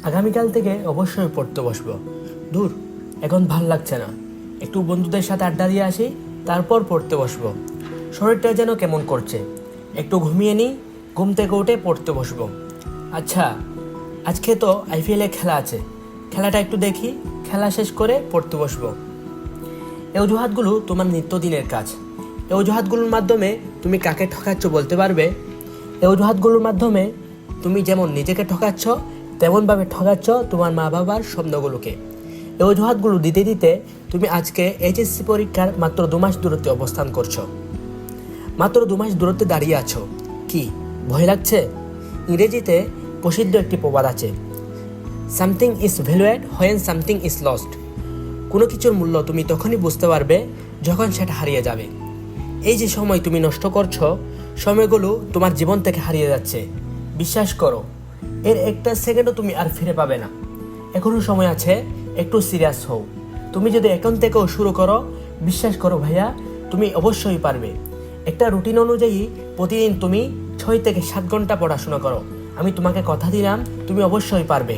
আগামীকাল থেকে অবশ্যই পড়তে বসবো। দূর, এখন ভাল লাগছে না, একটু বন্ধুদের সাথে আড্ডা দিয়ে আসি, তারপর পড়তে বসবো। শরীরটা যেন কেমন করছে, একটু ঘুমিয়ে নিই, ঘুম থেকে উঠে পড়তে বসবো। আচ্ছা, আজকে তো আইপিএলে খেলা আছে, খেলাটা একটু দেখি, খেলা শেষ করে পড়তে বসবো। এই অজুহাতগুলো তোমার নিত্যদিনের কাজ। এই অজুহাতগুলোর মাধ্যমে তুমি কাকে ঠকাচ্ছ বলতে পারবে? এই অজুহাতগুলোর মাধ্যমে তুমি যেমন নিজেকে ঠকাচ্ছ, তেমনভাবে ঠকাচ্ছ তোমার মা বাবার স্বপ্নগুলোকে। এই অজুহাতগুলো দিতে দিতে তুমি আজকে এইচএসসি পরীক্ষার মাত্র 2 মাস দূরত্বে অবস্থান করছো। মাত্র 2 মাস দূরত্বে দাঁড়িয়ে আছো, কি ভয় লাগছে? ইংরেজিতে প্রসিদ্ধ একটি প্রবাদ আছে, something is valued when something is lost. কোনো কিছুর মূল্য তুমি তখনই বুঝতে পারবে যখন সেটা হারিয়ে যাবে। এই যে সময় তুমি নষ্ট করছো, সময়গুলো তোমার জীবন থেকে হারিয়ে যাচ্ছে। বিশ্বাস করো, এর একটা সেকেন্ডও তুমি আর ফিরে পাবে না। এখনো সময় আছে, একটু সিরিয়াস হও। তুমি যদি এখন থেকেও শুরু করো, বিশ্বাস করো ভাইয়া, তুমি অবশ্যই পারবে। একটা রুটিন অনুযায়ী প্রতিদিন তুমি 6 থেকে 7 ঘন্টা পড়াশোনা করো। আমি তোমাকে কথা দিলাম, তুমি অবশ্যই পারবে।